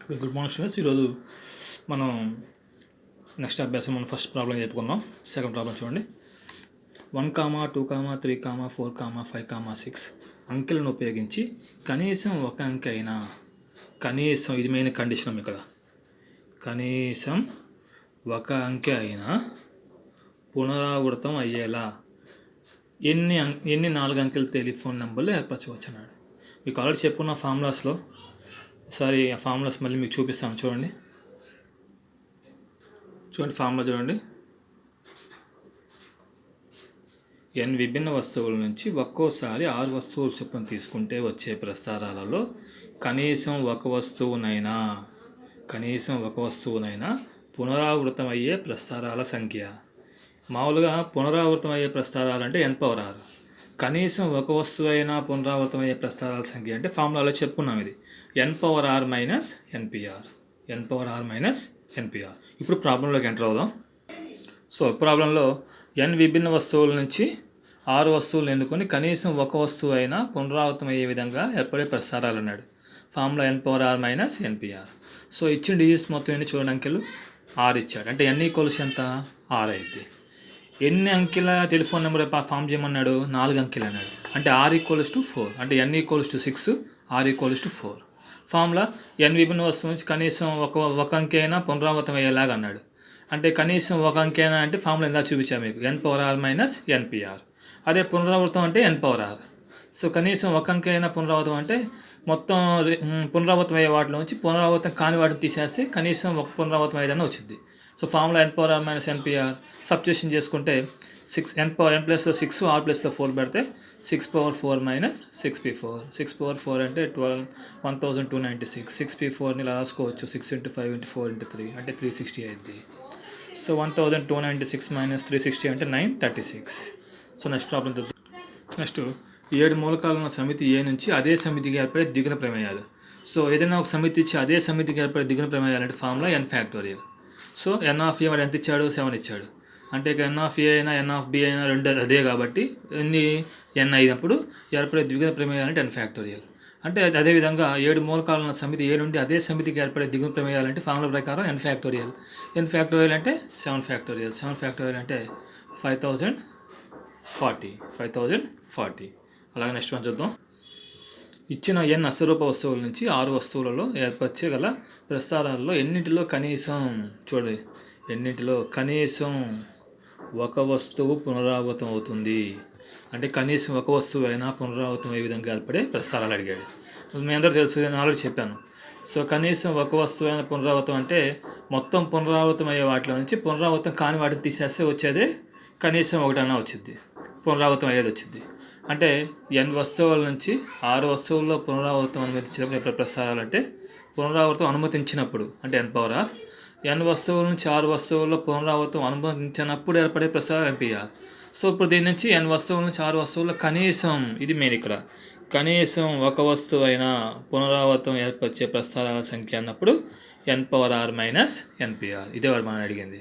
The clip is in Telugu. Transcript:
Good morning students. ఈరోజు మనం నెక్స్ట్ అభ్యాసం మనం ఫస్ట్ ప్రాబ్లం చెప్పుకుందాం. సెకండ్ ప్రాబ్లం చూడండి. 1, 2, 3, 4, 5, 6 అంకెలను ఉపయోగించి కనీసం ఒక అంకె అయినా ఇది మెయిన్ కండిషన్ ఇక్కడ. కనీసం ఒక అంకె అయినా పునరావృతం అయ్యేలా ఎన్ని 4 అంకెల టెలిఫోన్ నెంబర్లు ఏర్పరచవచ్చు అన్నాడు. మీకు ఆల్రెడీ చెప్పుకున్న ఫార్ములాస్లో సారీ ఆ ఫార్ములాస్ మళ్ళీ మీకు చూపిస్తాను. చూడండి ఫార్ములా చూడండి. n విభిన్న వస్తువుల నుంచి ఒక్కోసారి 6 వస్తువుల చొప్పున తీసుకుంటే వచ్చే ప్రసారాలలో కనీసం ఒక వస్తువునైనా పునరావృతం అయ్యే ప్రసారాల సంఖ్య. మామూలుగా పునరావృతం అయ్యే ప్రసారాలు అంటే n⁻6. కనీసం ఒక వస్తువు అయినా పునరావృతం అయ్యే ప్రసారాల సంఖ్య అంటే ఫార్ములాలో చెప్పుకున్నాం. ఇది n⁻r మైనస్ npr. ఇప్పుడు ప్రాబ్లంలోకి ఎంటర్ అవుదాం. సో ప్రాబ్లంలో n విభిన్న వస్తువుల నుంచి 6 వస్తువులు ఎన్నుకొని కనీసం ఒక వస్తువు అయినా పునరావృతం అయ్యే విధంగా ఏర్పడే ప్రసారాలు అన్నాడు. Formula n⁻r minus npr. So ఇచ్చిన డిజిట్స్ మొత్తం ఎన్ని చూడండి, అంకెలు 6 ఇచ్చాడు. అంటే n ఈక్వల్స్ ఎంత, 6 అయింది. ఎన్ని అంకెల టెలిఫోన్ నెంబర్ ఫామ్ చేయమన్నాడు, 4 అంకెలు అన్నాడు. అంటే r ఈక్వల్స్ టు 4. అంటే n equals to 6, r equals to 4. Formula n విభిన్న వస్తువు నుంచి కనీసం ఒక అంకె అయినా పునరావృతం అయ్యేలాగా అన్నాడు. అంటే కనీసం ఒక అంకె అయినా అంటే ఫార్ములా ఎంత చూపించాను మీకు, n⁻r మైనస్ npr. అదే పునరావృతం అంటే n⁻r. సో కనీసం ఒక అంకె అయినా పునరావృతం అంటే మొత్తం పునరావృతం అయ్యే వాటిలో నుంచి పునరావృతం కాని వాటిని తీసేస్తే కనీసం ఒక పునరావృతం అయ్యేదని వచ్చింది. So formula n⁻r minus npr substitution చేసుకుంటే 6 n ప్లస్లో 6, r ప్లస్లో 4 పెడితే 6⁴ మైనస్ 6p4. 6⁴ అంటే 1296. 6p4ని ఇలా రాసుకోవచ్చు. 6 × 5 × 4 × 3 అంటే 360 అయింది. సో 1296 మైనస్ 360 అంటే 936. సో నెక్స్ట్ ప్రాబ్లం చూద్దాం. నెక్స్ట్ 7 మూలకాలు ఉన్న సమితి ఏ నుంచి అదే సమితికి ఏర్పడే దిగున ప్రమేయాలు. సో ఏదైనా ఒక సమితి ఇచ్చి అదే సమితికి ఏర్పడే దిగున ప్రమేయాలు అంటే ఫార్ములా n⁻. సో n(a) వాడు ఎంత ఇచ్చాడు, 7 ఇచ్చాడు. అంటే ఇక n(a) అయినా n(b) అయినా రెండు అదే కాబట్టి n అయినప్పుడు ఏర్పడే ద్విగుణ ప్రమేయాలు అంటే n⁻. అంటే అదేవిధంగా 7 మూలకాలు ఉన్న సమితి ఏ నుండి అదే సమితికి ఏర్పడే దిగున ప్రమేయాలు అంటే ఫార్ములా ప్రకారం n⁻. అంటే 7 అంటే 5040. అలాగే నెక్స్ట్ వన్ చూద్దాం. ఇచ్చిన n అసరూప వస్తువుల నుంచి 6 వస్తువులలో ఏర్పరచగల ప్రసారాలలో ఎన్నింటిలో కనీసం ఒక వస్తువు పునరావృతం అవుతుంది. అంటే కనీసం ఒక వస్తువు అయినా పునరావృతం అయ్యే విధంగా ఏర్పడే ప్రసారాలు అడిగాడు. మీ అందరూ తెలుసు, నేను ఆల్రెడీ చెప్పాను. సో కనీసం ఒక వస్తువు అయినా పునరావృతం అంటే మొత్తం పునరావృతం అయ్యే వాటిలో నుంచి పునరావృతం కాని వాటిని తీసేస్తే వచ్చేదే కనీసం ఒకటైనా వచ్చింది, పునరావృతం అయ్యేది వచ్చింది. అంటే n వస్తువుల నుంచి 6 వస్తువుల్లో పునరావృతం అనుమతించినప్పుడు ఎప్పుడు ప్రసారాలు అంటే పునరావృతం అనుమతించినప్పుడు అంటే n⁻r. n వస్తువుల నుంచి 6 వస్తువుల్లో పునరావృతం అనుమతించినప్పుడు ఏర్పడే ప్రసారాలు npr. సో ఇప్పుడు దీని నుంచి n వస్తువుల నుంచి 6 వస్తువుల్లో కనీసం, ఇది మెయిన్ ఇక్కడ, కనీసం ఒక వస్తువు అయినా పునరావృతం ఏర్పరిచే ప్రసారాల సంఖ్య అన్నప్పుడు n⁻r మైనస్ npr. ఇదే వాడు మనం అడిగింది.